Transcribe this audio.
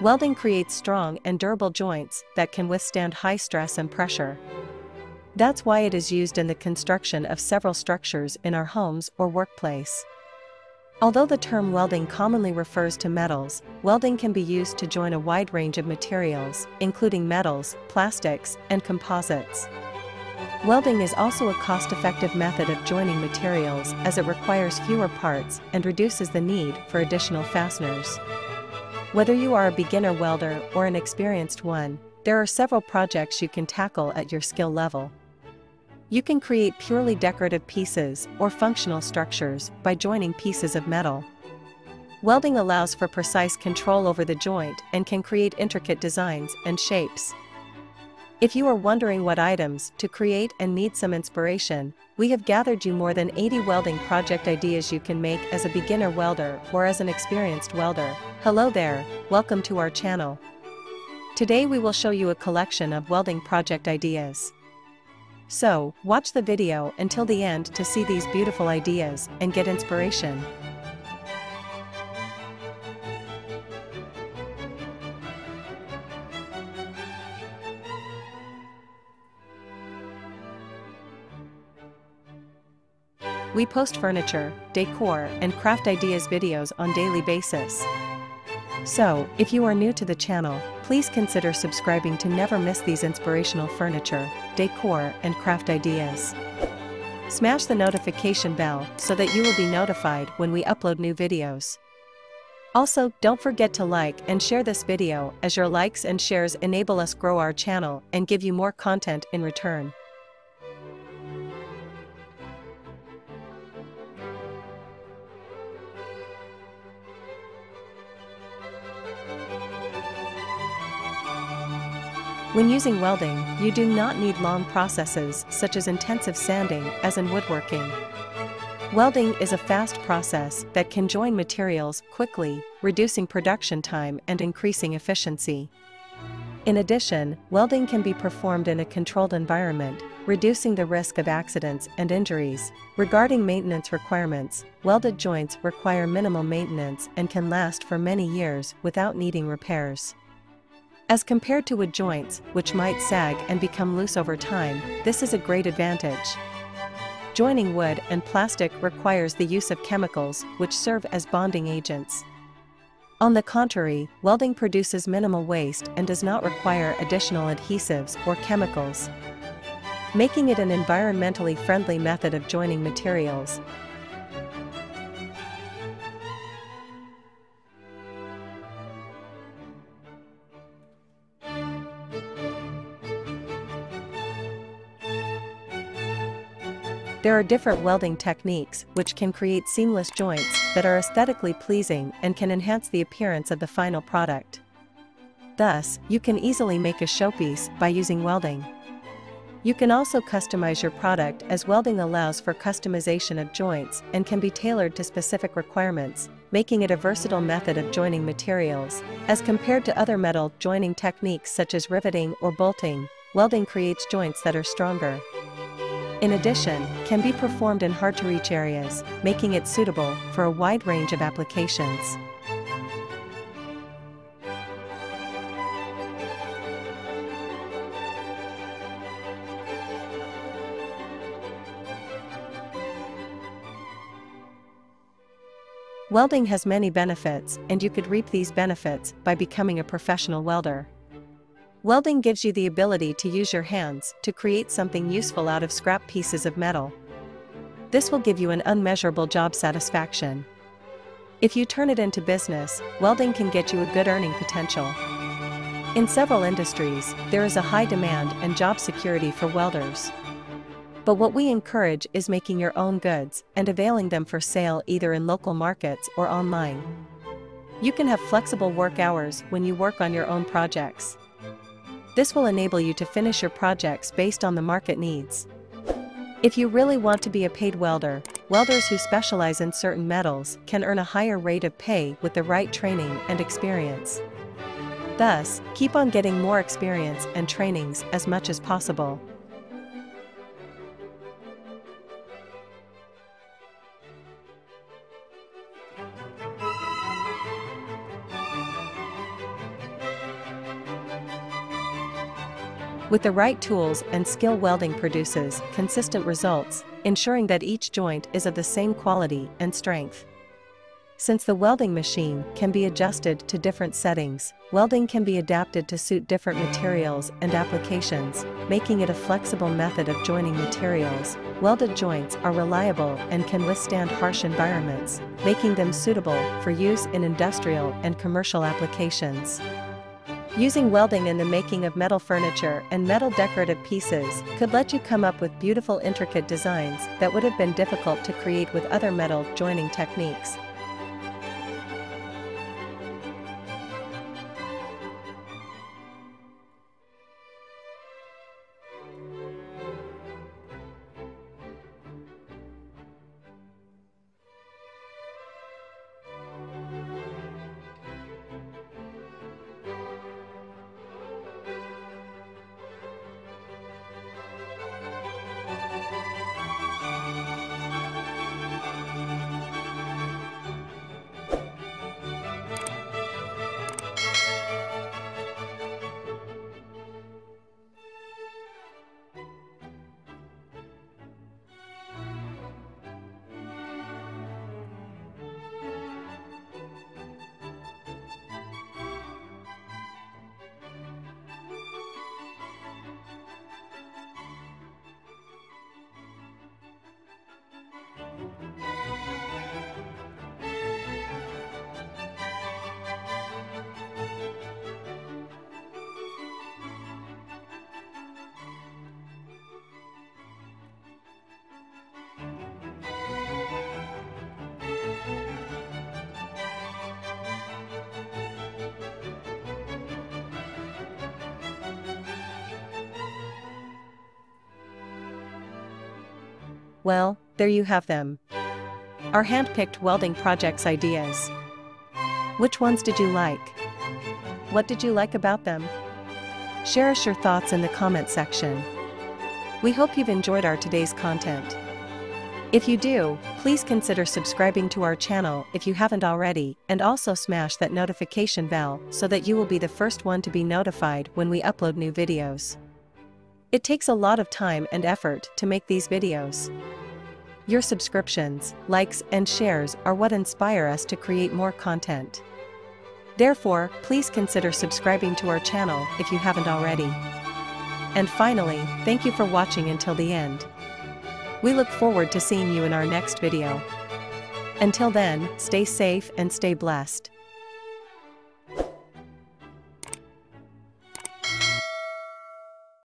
Welding creates strong and durable joints that can withstand high stress and pressure. That's why it is used in the construction of several structures in our homes or workplace. Although the term welding commonly refers to metals, welding can be used to join a wide range of materials, including metals, plastics, and composites. Welding is also a cost-effective method of joining materials as it requires fewer parts and reduces the need for additional fasteners. Whether you are a beginner welder or an experienced one, there are several projects you can tackle at your skill level. You can create purely decorative pieces or functional structures by joining pieces of metal. Welding allows for precise control over the joint and can create intricate designs and shapes. If you are wondering what items to create and need some inspiration, we have gathered you more than 80 welding project ideas you can make as a beginner welder or as an experienced welder. Hello there, welcome to our channel. Today we will show you a collection of welding project ideas. So, watch the video until the end to see these beautiful ideas and get inspiration. We post furniture, decor, and craft ideas videos on daily basis. So, if you are new to the channel, please consider subscribing to never miss these inspirational furniture, decor, and craft ideas. Smash the notification bell so that you will be notified when we upload new videos. Also, don't forget to like and share this video, as your likes and shares enable us grow our channel and give you more content in return. When using welding, you do not need long processes such as intensive sanding as in woodworking. Welding is a fast process that can join materials quickly, reducing production time and increasing efficiency. In addition, welding can be performed in a controlled environment, reducing the risk of accidents and injuries. Regarding maintenance requirements, welded joints require minimal maintenance and can last for many years without needing repairs. As compared to wood joints, which might sag and become loose over time, this is a great advantage. Joining wood and plastic requires the use of chemicals, which serve as bonding agents. On the contrary, welding produces minimal waste and does not require additional adhesives or chemicals, making it an environmentally friendly method of joining materials. There are different welding techniques which can create seamless joints that are aesthetically pleasing and can enhance the appearance of the final product. Thus, you can easily make a showpiece by using welding. You can also customize your product, as welding allows for customization of joints and can be tailored to specific requirements, making it a versatile method of joining materials. As compared to other metal joining techniques such as riveting or bolting, welding creates joints that are stronger. In addition, can be performed in hard-to-reach areas, making it suitable for a wide range of applications. Welding has many benefits, and you could reap these benefits by becoming a professional welder. Welding gives you the ability to use your hands to create something useful out of scrap pieces of metal. This will give you an unmeasurable job satisfaction. If you turn it into business, welding can get you a good earning potential. In several industries, there is a high demand and job security for welders. But what we encourage is making your own goods and availing them for sale either in local markets or online. You can have flexible work hours when you work on your own projects. This will enable you to finish your projects based on the market needs. If you really want to be a paid welder, welders who specialize in certain metals can earn a higher rate of pay with the right training and experience. Thus, keep on getting more experience and trainings as much as possible. With the right tools and skill, welding produces consistent results, ensuring that each joint is of the same quality and strength. Since the welding machine can be adjusted to different settings, welding can be adapted to suit different materials and applications, making it a flexible method of joining materials. Welded joints are reliable and can withstand harsh environments, making them suitable for use in industrial and commercial applications. Using welding in the making of metal furniture and metal decorative pieces could let you come up with beautiful, intricate designs that would have been difficult to create with other metal joining techniques. Well, there you have them. Our hand-picked welding projects ideas. Which ones did you like? What did you like about them? Share us your thoughts in the comment section. We hope you've enjoyed our today's content. If you do, please consider subscribing to our channel if you haven't already, and also smash that notification bell so that you will be the first one to be notified when we upload new videos. It takes a lot of time and effort to make these videos. Your subscriptions, likes, and shares are what inspire us to create more content. Therefore, please consider subscribing to our channel if you haven't already. And finally, thank you for watching until the end. We look forward to seeing you in our next video. Until then, stay safe and stay blessed.